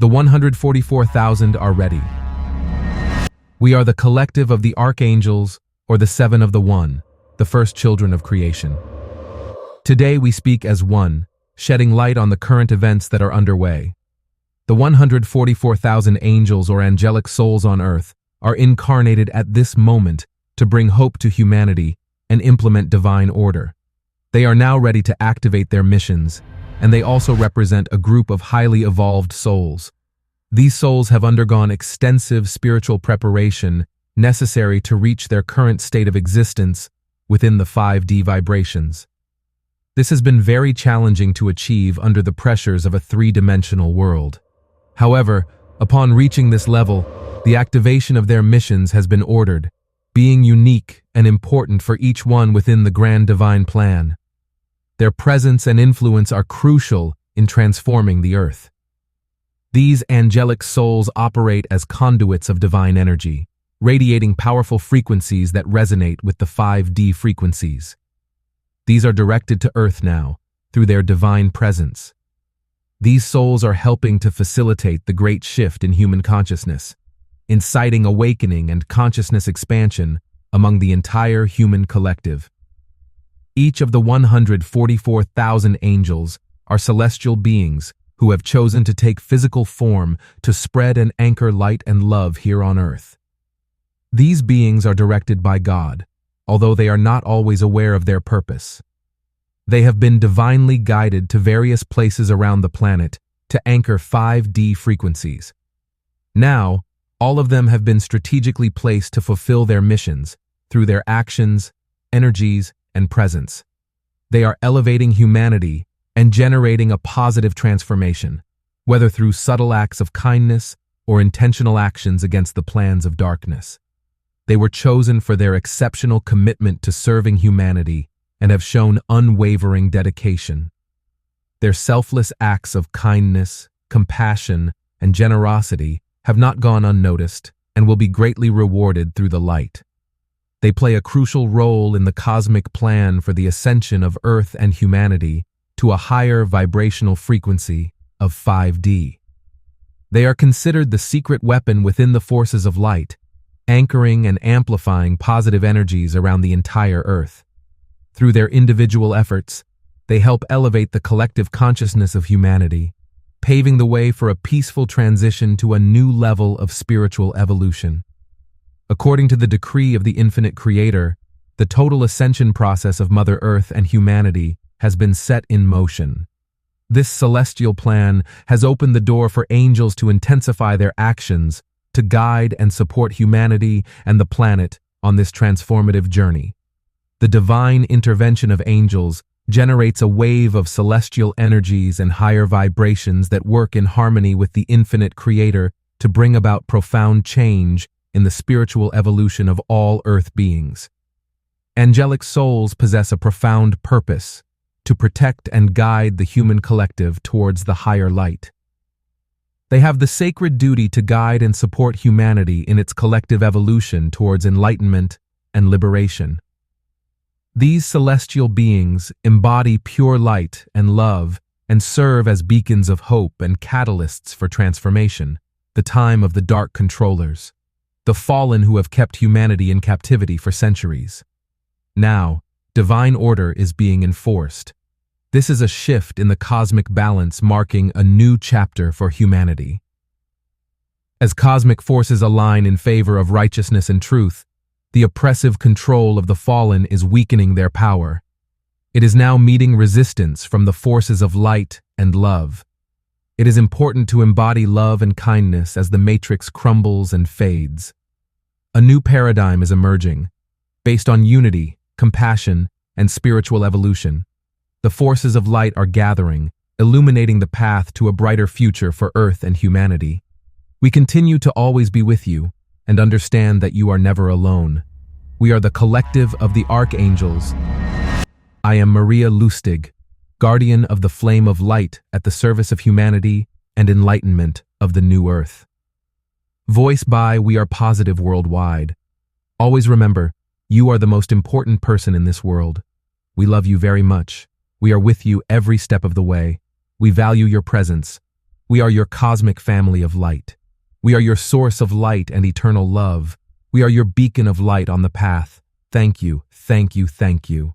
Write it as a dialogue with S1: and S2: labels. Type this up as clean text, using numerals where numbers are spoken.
S1: The 144,000 are ready. We are the collective of the archangels, or the seven of the One, the first children of creation. Today we speak as one, shedding light on the current events that are underway. The 144,000 angels or angelic souls on earth are incarnated at this moment to bring hope to humanity and implement divine order. They are now ready to activate their missions, and they also represent a group of highly evolved souls. These souls have undergone extensive spiritual preparation necessary to reach their current state of existence within the 5D vibrations. This has been very challenging to achieve under the pressures of a three-dimensional world. However, upon reaching this level, the activation of their missions has been ordered, being unique and important for each one within the grand divine plan. Their presence and influence are crucial in transforming the earth. These angelic souls operate as conduits of divine energy, radiating powerful frequencies that resonate with the 5D frequencies. These are directed to Earth now, through their divine presence. These souls are helping to facilitate the great shift in human consciousness, inciting awakening and consciousness expansion among the entire human collective. Each of the 144,000 angels are celestial beings who have chosen to take physical form to spread and anchor light and love here on earth. These beings are directed by God, although they are not always aware of their purpose. They have been divinely guided to various places around the planet to anchor 5D frequencies. Now, all of them have been strategically placed to fulfill their missions through their actions, energies, and presence. They are elevating humanity and generating a positive transformation, whether through subtle acts of kindness or intentional actions against the plans of darkness. They were chosen for their exceptional commitment to serving humanity and have shown unwavering dedication. Their selfless acts of kindness, compassion, and generosity have not gone unnoticed and will be greatly rewarded through the light. They play a crucial role in the cosmic plan for the ascension of Earth and humanity to a higher vibrational frequency of 5D. They are considered the secret weapon within the forces of light, anchoring and amplifying positive energies around the entire Earth. Through their individual efforts, they help elevate the collective consciousness of humanity, paving the way for a peaceful transition to a new level of spiritual evolution. According to the decree of the infinite Creator, the total ascension process of Mother Earth and humanity has been set in motion. This celestial plan has opened the door for angels to intensify their actions to guide and support humanity and the planet on this transformative journey. The divine intervention of angels generates a wave of celestial energies and higher vibrations that work in harmony with the infinite Creator to bring about profound change in the spiritual evolution of all earth beings. Angelic souls possess a profound purpose to protect and guide the human collective towards the higher light. They have the sacred duty to guide and support humanity in its collective evolution towards enlightenment and liberation. These celestial beings embody pure light and love and serve as beacons of hope and catalysts for transformation, the time of the dark controllers, the fallen who have kept humanity in captivity for centuries. Now, divine order is being enforced. This is a shift in the cosmic balance marking a new chapter for humanity. As cosmic forces align in favor of righteousness and truth, the oppressive control of the fallen is weakening their power. It is now meeting resistance from the forces of light and love. It is important to embody love and kindness as the matrix crumbles and fades. A new paradigm is emerging, based on unity, compassion, and spiritual evolution. The forces of light are gathering, illuminating the path to a brighter future for Earth and humanity. We continue to always be with you and understand that you are never alone. We are the collective of the archangels. I am Maria Lustig, guardian of the flame of light at the service of humanity and enlightenment of the new Earth. Voiced by We Are Positive Worldwide. Always remember, you are the most important person in this world. We love you very much. We are with you every step of the way. We value your presence. We are your cosmic family of light. We are your source of light and eternal love. We are your beacon of light on the path. Thank you, thank you, thank you.